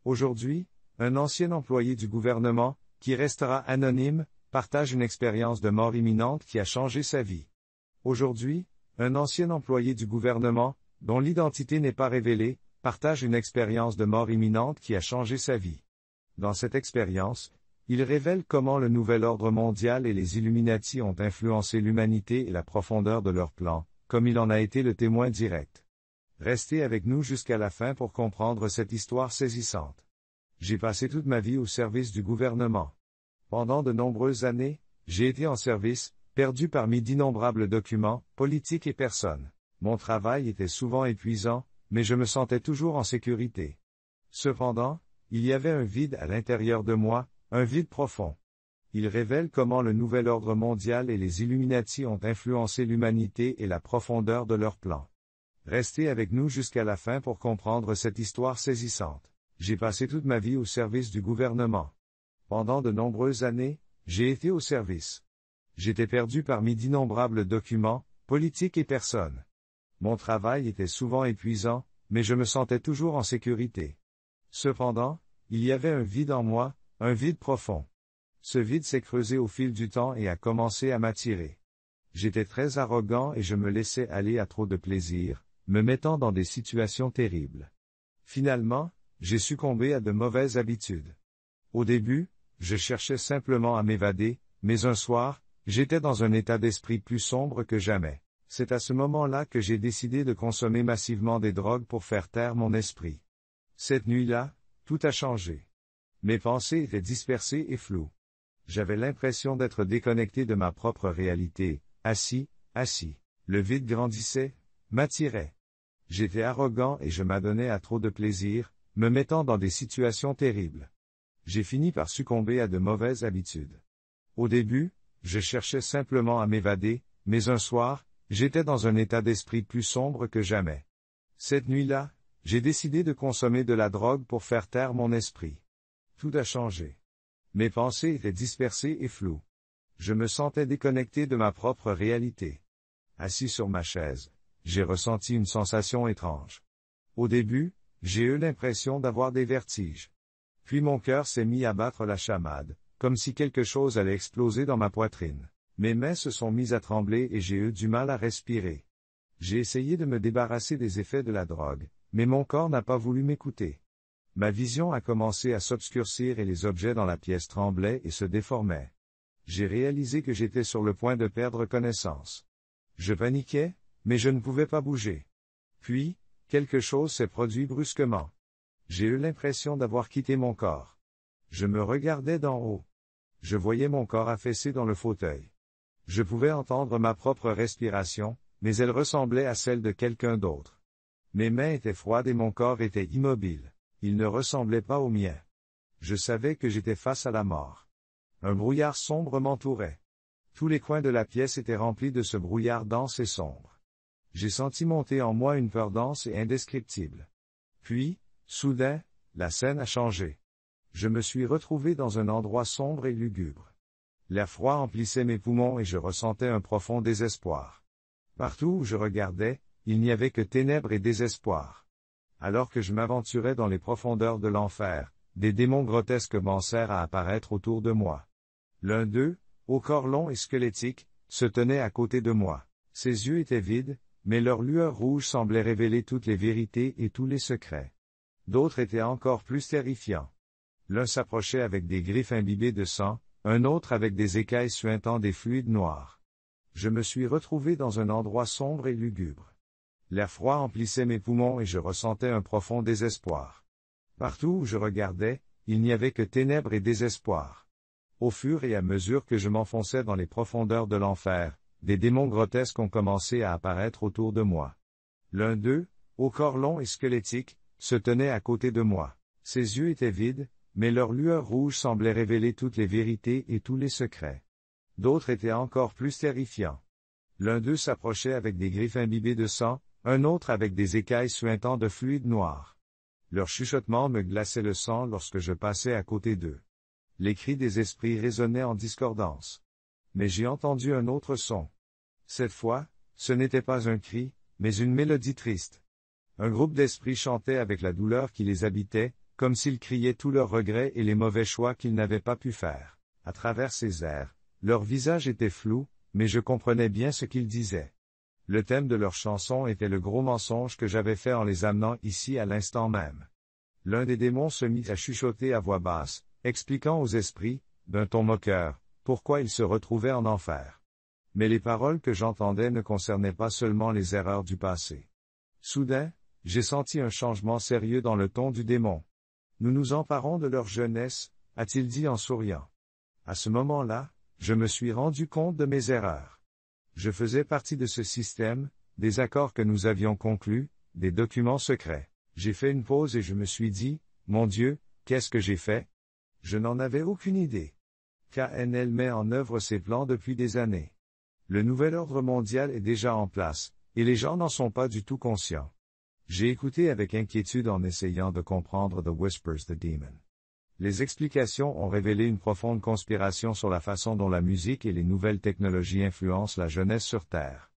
Aujourd'hui, un ancien employé du gouvernement, qui restera anonyme, partage une expérience de mort imminente qui a changé sa vie. Aujourd'hui, un ancien employé du gouvernement, dont l'identité n'est pas révélée, partage une expérience de mort imminente qui a changé sa vie. Dans cette expérience, il révèle comment le nouvel ordre mondial et les Illuminati ont influencé l'humanité et la profondeur de leur plan, comme il en a été le témoin direct. Restez avec nous jusqu'à la fin pour comprendre cette histoire saisissante. J'ai passé toute ma vie au service du gouvernement. Pendant de nombreuses années, j'ai été en service, perdu parmi d'innombrables documents, politiques et personnes. Mon travail était souvent épuisant, mais je me sentais toujours en sécurité. Cependant, il y avait un vide à l'intérieur de moi, un vide profond. Il révèle comment le nouvel ordre mondial et les Illuminati ont influencé l'humanité et la profondeur de leur plan. Restez avec nous jusqu'à la fin pour comprendre cette histoire saisissante. J'ai passé toute ma vie au service du gouvernement. Pendant de nombreuses années, j'ai été au service. J'étais perdu parmi d'innombrables documents, politiques et personnes. Mon travail était souvent épuisant, mais je me sentais toujours en sécurité. Cependant, il y avait un vide en moi, un vide profond. Ce vide s'est creusé au fil du temps et a commencé à m'attirer. J'étais très arrogant et je me laissais aller à trop de plaisir, me mettant dans des situations terribles. Finalement, j'ai succombé à de mauvaises habitudes. Au début, je cherchais simplement à m'évader, mais un soir, j'étais dans un état d'esprit plus sombre que jamais. C'est à ce moment-là que j'ai décidé de consommer massivement des drogues pour faire taire mon esprit. Cette nuit-là, tout a changé. Mes pensées étaient dispersées et floues. J'avais l'impression d'être déconnecté de ma propre réalité, assis. Le vide grandissait, m'attirait. J'étais arrogant et je m'adonnais à trop de plaisir, me mettant dans des situations terribles. J'ai fini par succomber à de mauvaises habitudes. Au début, je cherchais simplement à m'évader, mais un soir, j'étais dans un état d'esprit plus sombre que jamais. Cette nuit-là, j'ai décidé de consommer de la drogue pour faire taire mon esprit. Tout a changé. Mes pensées étaient dispersées et floues. Je me sentais déconnecté de ma propre réalité. Assis sur ma chaise, j'ai ressenti une sensation étrange. Au début, j'ai eu l'impression d'avoir des vertiges. Puis mon cœur s'est mis à battre la chamade, comme si quelque chose allait exploser dans ma poitrine. Mes mains se sont mises à trembler et j'ai eu du mal à respirer. J'ai essayé de me débarrasser des effets de la drogue, mais mon corps n'a pas voulu m'écouter. Ma vision a commencé à s'obscurcir et les objets dans la pièce tremblaient et se déformaient. J'ai réalisé que j'étais sur le point de perdre connaissance. Je paniquais, mais je ne pouvais pas bouger. Puis, quelque chose s'est produit brusquement. J'ai eu l'impression d'avoir quitté mon corps. Je me regardais d'en haut. Je voyais mon corps affaissé dans le fauteuil. Je pouvais entendre ma propre respiration, mais elle ressemblait à celle de quelqu'un d'autre. Mes mains étaient froides et mon corps était immobile. Il ne ressemblait pas au mien. Je savais que j'étais face à la mort. Un brouillard sombre m'entourait. Tous les coins de la pièce étaient remplis de ce brouillard dense et sombre. J'ai senti monter en moi une peur dense et indescriptible. Puis, soudain, la scène a changé. Je me suis retrouvé dans un endroit sombre et lugubre. L'air froid emplissait mes poumons et je ressentais un profond désespoir. Partout où je regardais, il n'y avait que ténèbres et désespoir. Alors que je m'aventurais dans les profondeurs de l'enfer, des démons grotesques commencèrent à apparaître autour de moi. L'un d'eux, au corps long et squelettique, se tenait à côté de moi. Ses yeux étaient vides, mais leur lueur rouge semblait révéler toutes les vérités et tous les secrets. D'autres étaient encore plus terrifiants. L'un s'approchait avec des griffes imbibées de sang, un autre avec des écailles suintant des fluides noirs. Je me suis retrouvé dans un endroit sombre et lugubre. L'air froid emplissait mes poumons et je ressentais un profond désespoir. Partout où je regardais, il n'y avait que ténèbres et désespoir. Au fur et à mesure que je m'enfonçais dans les profondeurs de l'enfer, des démons grotesques ont commencé à apparaître autour de moi. L'un d'eux, au corps long et squelettique, se tenait à côté de moi. Ses yeux étaient vides, mais leur lueur rouge semblait révéler toutes les vérités et tous les secrets. D'autres étaient encore plus terrifiants. L'un d'eux s'approchait avec des griffes imbibées de sang, un autre avec des écailles suintant de fluide noir. Leur chuchotement me glaçait le sang lorsque je passais à côté d'eux. Les cris des esprits résonnaient en discordance. Mais j'ai entendu un autre son. Cette fois, ce n'était pas un cri, mais une mélodie triste. Un groupe d'esprits chantait avec la douleur qui les habitait, comme s'ils criaient tous leurs regrets et les mauvais choix qu'ils n'avaient pas pu faire. À travers ces airs, leur visage était flou, mais je comprenais bien ce qu'ils disaient. Le thème de leur chanson était le gros mensonge que j'avais fait en les amenant ici à l'instant même. L'un des démons se mit à chuchoter à voix basse, expliquant aux esprits, d'un ton moqueur, pourquoi ils se retrouvaient en enfer. Mais les paroles que j'entendais ne concernaient pas seulement les erreurs du passé. Soudain, j'ai senti un changement sérieux dans le ton du démon. Nous nous emparons de leur jeunesse, a-t-il dit en souriant. À ce moment-là, je me suis rendu compte de mes erreurs. Je faisais partie de ce système, des accords que nous avions conclus, des documents secrets. J'ai fait une pause et je me suis dit, mon Dieu, qu'est-ce que j'ai fait? Je n'en avais aucune idée. KNL met en œuvre ses plans depuis des années. Le nouvel ordre mondial est déjà en place, et les gens n'en sont pas du tout conscients. J'ai écouté avec inquiétude en essayant de comprendre The Whispers the Demon. Les explications ont révélé une profonde conspiration sur la façon dont la musique et les nouvelles technologies influencent la jeunesse sur Terre.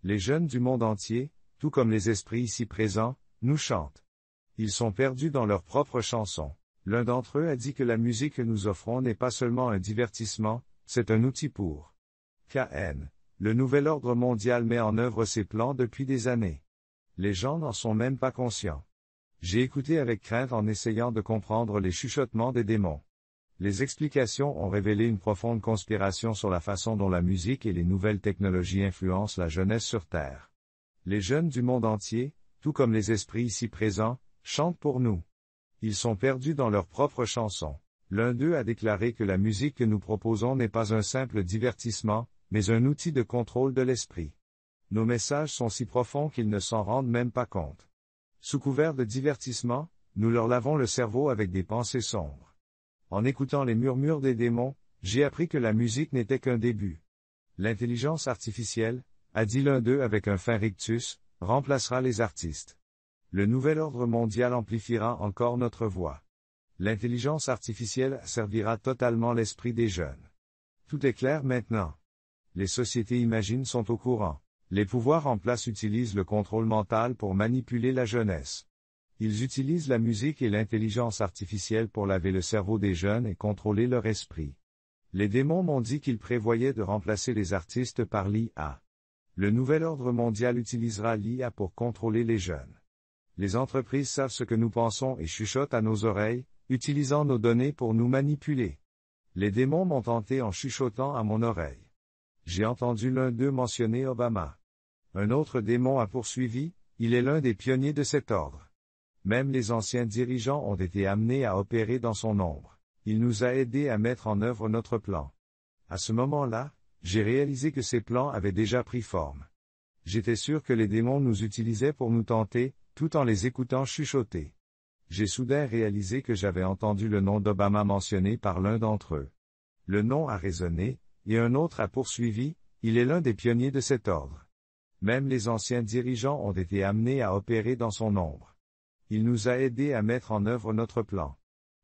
Les jeunes du monde entier, tout comme les esprits ici présents, nous chantent. Ils sont perdus dans leurs propres chansons. L'un d'entre eux a dit que la musique que nous offrons n'est pas seulement un divertissement, c'est un outil pour KN. Le nouvel ordre mondial met en œuvre ses plans depuis des années. Les gens n'en sont même pas conscients. J'ai écouté avec crainte en essayant de comprendre les chuchotements des démons. Les explications ont révélé une profonde conspiration sur la façon dont la musique et les nouvelles technologies influencent la jeunesse sur Terre. Les jeunes du monde entier, tout comme les esprits ici présents, chantent pour nous. Ils sont perdus dans leurs propres chansons. L'un d'eux a déclaré que la musique que nous proposons n'est pas un simple divertissement, mais un outil de contrôle de l'esprit. Nos messages sont si profonds qu'ils ne s'en rendent même pas compte. Sous couvert de divertissement, nous leur lavons le cerveau avec des pensées sombres. En écoutant les murmures des démons, j'ai appris que la musique n'était qu'un début. L'intelligence artificielle, a dit l'un d'eux avec un fin rictus, remplacera les artistes. Le nouvel ordre mondial amplifiera encore notre voix. L'intelligence artificielle servira totalement l'esprit des jeunes. Tout est clair maintenant. Les sociétés imagines sont au courant. Les pouvoirs en place utilisent le contrôle mental pour manipuler la jeunesse. Ils utilisent la musique et l'intelligence artificielle pour laver le cerveau des jeunes et contrôler leur esprit. Les démons m'ont dit qu'ils prévoyaient de remplacer les artistes par l'IA. Le nouvel ordre mondial utilisera l'IA pour contrôler les jeunes. Les entreprises savent ce que nous pensons et chuchotent à nos oreilles, utilisant nos données pour nous manipuler. Les démons m'ont tenté en chuchotant à mon oreille. J'ai entendu l'un d'eux mentionner Obama. Un autre démon a poursuivi, il est l'un des pionniers de cet ordre. Même les anciens dirigeants ont été amenés à opérer dans son ombre. Il nous a aidés à mettre en œuvre notre plan. À ce moment-là, j'ai réalisé que ces plans avaient déjà pris forme. J'étais sûr que les démons nous utilisaient pour nous tenter, tout en les écoutant chuchoter. J'ai soudain réalisé que j'avais entendu le nom d'Obama mentionné par l'un d'entre eux. Le nom a résonné, et un autre a poursuivi, il est l'un des pionniers de cet ordre. Même les anciens dirigeants ont été amenés à opérer dans son ombre. Il nous a aidés à mettre en œuvre notre plan.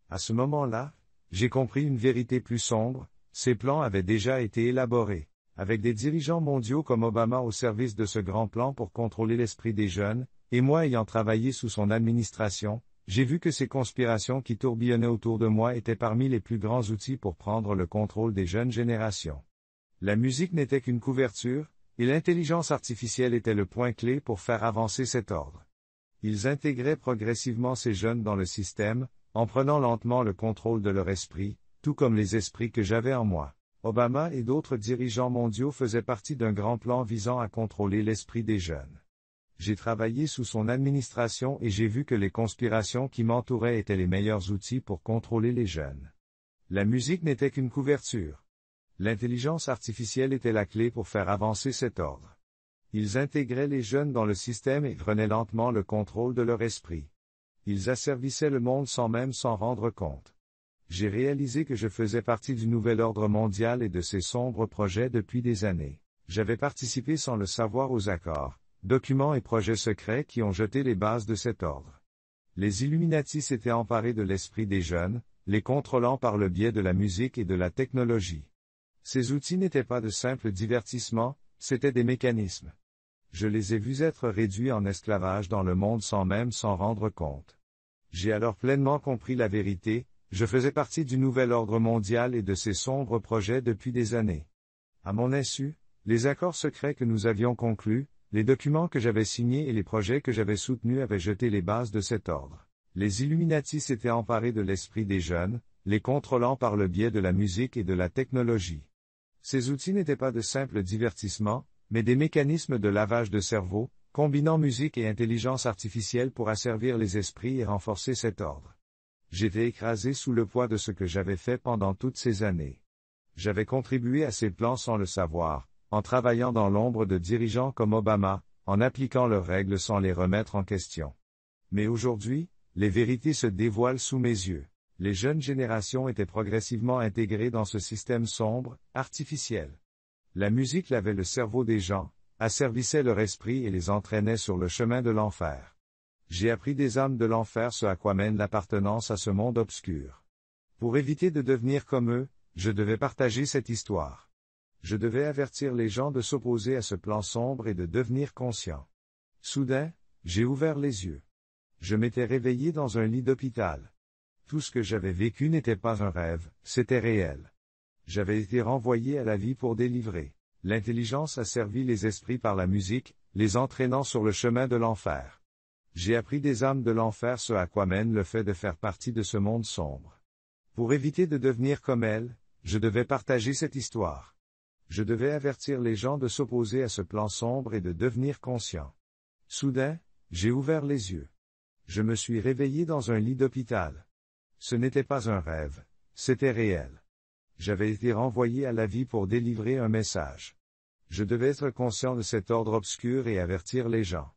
À ce moment-là, j'ai compris une vérité plus sombre, ces plans avaient déjà été élaborés. Avec des dirigeants mondiaux comme Obama au service de ce grand plan pour contrôler l'esprit des jeunes, et moi ayant travaillé sous son administration, j'ai vu que ces conspirations qui tourbillonnaient autour de moi étaient parmi les plus grands outils pour prendre le contrôle des jeunes générations. La musique n'était qu'une couverture, et l'intelligence artificielle était le point clé pour faire avancer cet ordre. Ils intégraient progressivement ces jeunes dans le système, en prenant lentement le contrôle de leur esprit, tout comme les esprits que j'avais en moi. Obama et d'autres dirigeants mondiaux faisaient partie d'un grand plan visant à contrôler l'esprit des jeunes. J'ai travaillé sous son administration et j'ai vu que les conspirations qui m'entouraient étaient les meilleurs outils pour contrôler les jeunes. La musique n'était qu'une couverture. L'intelligence artificielle était la clé pour faire avancer cet ordre. Ils intégraient les jeunes dans le système et prenaient lentement le contrôle de leur esprit. Ils asservissaient le monde sans même s'en rendre compte. J'ai réalisé que je faisais partie du nouvel ordre mondial et de ses sombres projets depuis des années. J'avais participé sans le savoir aux accords, documents et projets secrets qui ont jeté les bases de cet ordre. Les Illuminati s'étaient emparés de l'esprit des jeunes, les contrôlant par le biais de la musique et de la technologie. Ces outils n'étaient pas de simples divertissements, c'étaient des mécanismes. Je les ai vus être réduits en esclavage dans le monde sans même s'en rendre compte. J'ai alors pleinement compris la vérité, je faisais partie du nouvel ordre mondial et de ses sombres projets depuis des années. À mon insu, les accords secrets que nous avions conclus, les documents que j'avais signés et les projets que j'avais soutenus avaient jeté les bases de cet ordre. Les Illuminati s'étaient emparés de l'esprit des jeunes, les contrôlant par le biais de la musique et de la technologie. Ces outils n'étaient pas de simples divertissements, mais des mécanismes de lavage de cerveau, combinant musique et intelligence artificielle pour asservir les esprits et renforcer cet ordre. J'étais écrasé sous le poids de ce que j'avais fait pendant toutes ces années. J'avais contribué à ces plans sans le savoir, en travaillant dans l'ombre de dirigeants comme Obama, en appliquant leurs règles sans les remettre en question. Mais aujourd'hui, les vérités se dévoilent sous mes yeux. Les jeunes générations étaient progressivement intégrées dans ce système sombre, artificiel. La musique lavait le cerveau des gens, asservissait leur esprit et les entraînait sur le chemin de l'enfer. J'ai appris des âmes de l'enfer ce à quoi mène l'appartenance à ce monde obscur. Pour éviter de devenir comme eux, je devais partager cette histoire. Je devais avertir les gens de s'opposer à ce plan sombre et de devenir conscients. Soudain, j'ai ouvert les yeux. Je m'étais réveillé dans un lit d'hôpital. Tout ce que j'avais vécu n'était pas un rêve, c'était réel. J'avais été renvoyé à la vie pour délivrer. L'intelligence a servi les esprits par la musique, les entraînant sur le chemin de l'enfer. J'ai appris des âmes de l'enfer ce à quoi mène le fait de faire partie de ce monde sombre. Pour éviter de devenir comme elles, je devais partager cette histoire. Je devais avertir les gens de s'opposer à ce plan sombre et de devenir conscients. Soudain, j'ai ouvert les yeux. Je me suis réveillé dans un lit d'hôpital. Ce n'était pas un rêve, c'était réel. J'avais été renvoyé à la vie pour délivrer un message. Je devais être conscient de cet ordre obscur et avertir les gens.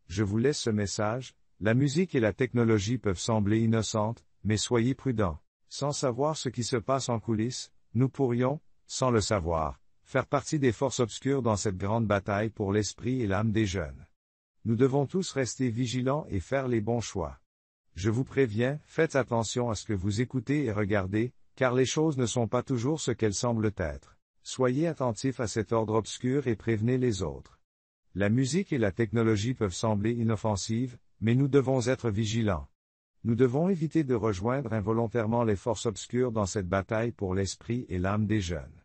Je vous laisse ce message, la musique et la technologie peuvent sembler innocentes, mais soyez prudents. Sans savoir ce qui se passe en coulisses, nous pourrions, sans le savoir, faire partie des forces obscures dans cette grande bataille pour l'esprit et l'âme des jeunes. Nous devons tous rester vigilants et faire les bons choix. Je vous préviens, faites attention à ce que vous écoutez et regardez, car les choses ne sont pas toujours ce qu'elles semblent être. Soyez attentifs à cet ordre obscur et prévenez les autres. La musique et la technologie peuvent sembler inoffensives, mais nous devons être vigilants. Nous devons éviter de rejoindre involontairement les forces obscures dans cette bataille pour l'esprit et l'âme des jeunes.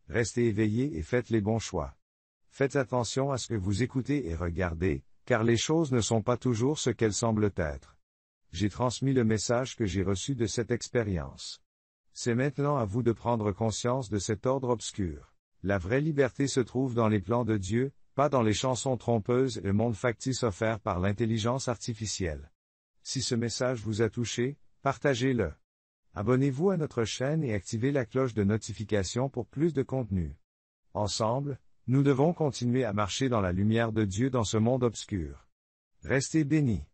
Restez éveillés et faites les bons choix. Faites attention à ce que vous écoutez et regardez, car les choses ne sont pas toujours ce qu'elles semblent être. J'ai transmis le message que j'ai reçu de cette expérience. C'est maintenant à vous de prendre conscience de cet ordre obscur. La vraie liberté se trouve dans les plans de Dieu, pas dans les chansons trompeuses et le monde factice offert par l'intelligence artificielle. Si ce message vous a touché, partagez-le. Abonnez-vous à notre chaîne et activez la cloche de notification pour plus de contenu. Ensemble, nous devons continuer à marcher dans la lumière de Dieu dans ce monde obscur. Restez bénis.